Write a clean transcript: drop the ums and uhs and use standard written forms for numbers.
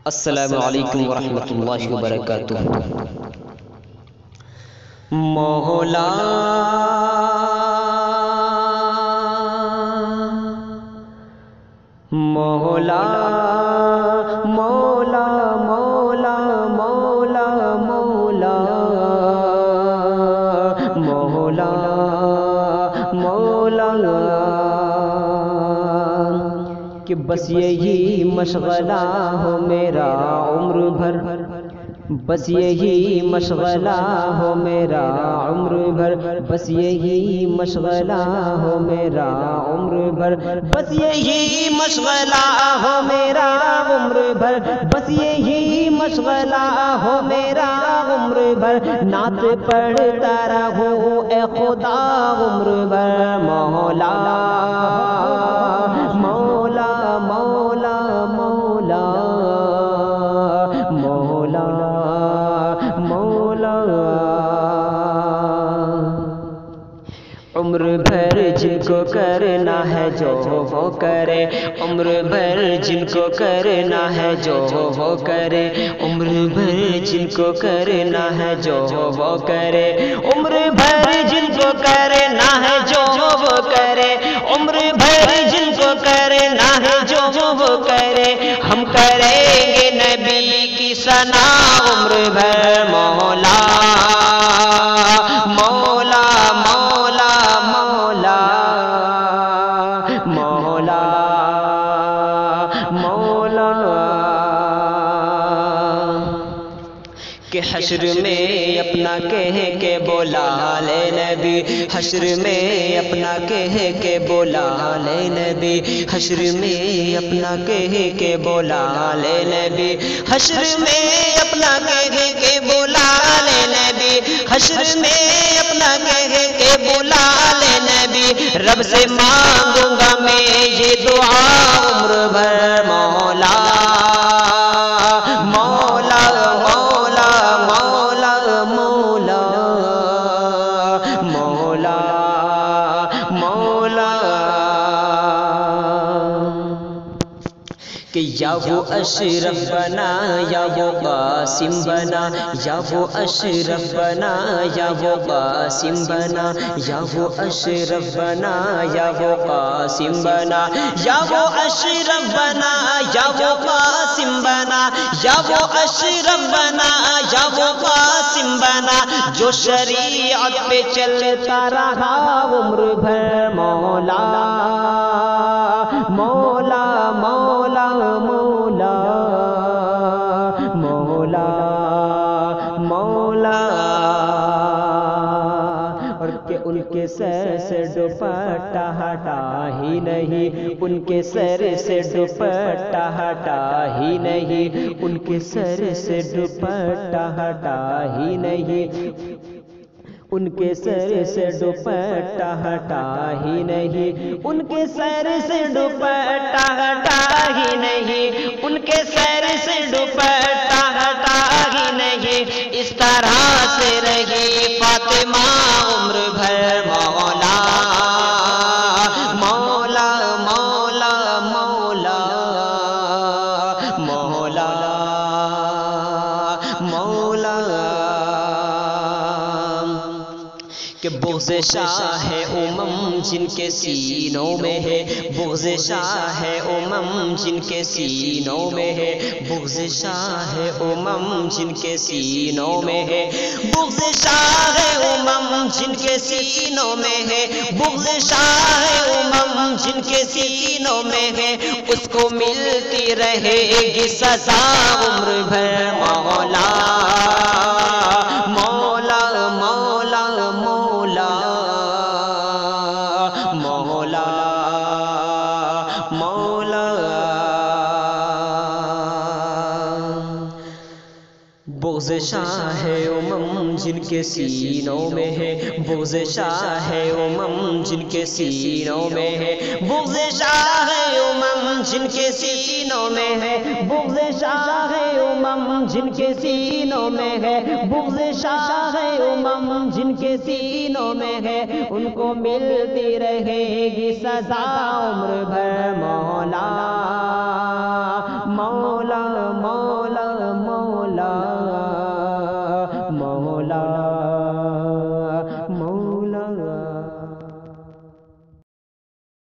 السلام علیکم ورحمۃ اللہ وبرکاتہ۔ مولا مولا مولا مولا مولا مولا مولا مولا کہ بس یہی مشغلہ ہو میرا عمر بھر، بس یہی مشغلہ ہو میرا عمر بھر، بس یہی مشغلہ ہو میرا عمر بھر، بس یہی مشغلہ ہو میرا عمر بھر، بس یہی مشغلہ ہو میرا عمر بھر، نعت پڑھتا رہوں اے خدا عمر بھر۔ مولا مولا مولا مولا مولا مولا عمر بھر جن کو کرنا ہے جو وہ کرے، عمر بھر جن کو کرنا ہے جو وہ کرے، عمر بھر جن کو کرنا ہے جو وہ کرے، عمر بھر جن کو کرنا ہے جو وہ کرے، عمر بھر جن کو کرنا ہے جو وہ کرے، ہم کریں گے نبی کی ثنا عمر بھر۔ مولا مولا مولا مولا مولا مولا کہ حشر میں اپنا کہہ کے بولا لے نبی، حشر میں اپنا کہہ کے بولا لے نبی، حشر میں اپنا کہہ کے بولا لے نبی، حشر میں اپنا کہہ کے بولا لے نبی، حشر میں اپنا کہہ کے بولا لے نبی، رب سے مانگوں گا میں یہ دعا عمر بھر۔ مولا مولا مولا مولا مولا مولا مولا کہ یا وہ اشرف بنا یا وہ قاسم بنا، یا وہ اشرف بنا یا وہ قاسم بنا، یا وہ اشرف بنا یا وہ قاسم بنا، یا وہ اشرف بنا یا وہ قاسم بنا، یا وہ اشرف بنا یا وہ قاسم بنا، جو شریعت پہ چلتا رہا عمر بھر۔ مولا مولا مولا مولا مولا مولا اور کہ ان کے سر سے دوپٹہ ہٹا ہی نہیں، ان کے سر سے دوپٹہ ہٹا ہی نہیں، ان کے سر سے دوپٹہ ہٹا ہی نہیں، ان کے سر سے دوپٹہ ہٹا ہی نہیں، ان کے سر سے دوپٹہ ہٹا ہی نہیں، ان کے سر سے دوپٹہ ہٹا ہی نہیں، اس طرح سے رہی فاطمہ عمر بھر۔ مولا مولا مولا مولا مولا مولا کہ بغض شاہ امم جن کے سینوں میں ہے، بغض شاہ امم جن کے سینوں میں ہے، بغض شاہ امم جن کے سینوں میں ہے، بغض شاہ امم جن کے سینوں میں ہے، بغض شاہ امم جن کے سینوں میں ہے، اس کو ملتی رہے گی سزا عمر بھر۔ مولا مولا مولا مولا مولا مولا بغض شاہ امم جن کے سینوں میں ہے، بغض شاہ امم جن کے سینوں میں ہے، بغض شاہ امم جن کے سینوں میں ہے، بغض شاہ امم جن کے سینوں میں ہے، بغض شاہ امم جن کے سینوں میں ہے، ان کو ملتی رہے گی سزا عمر بھر۔ مولا مولا مولا مولا مولا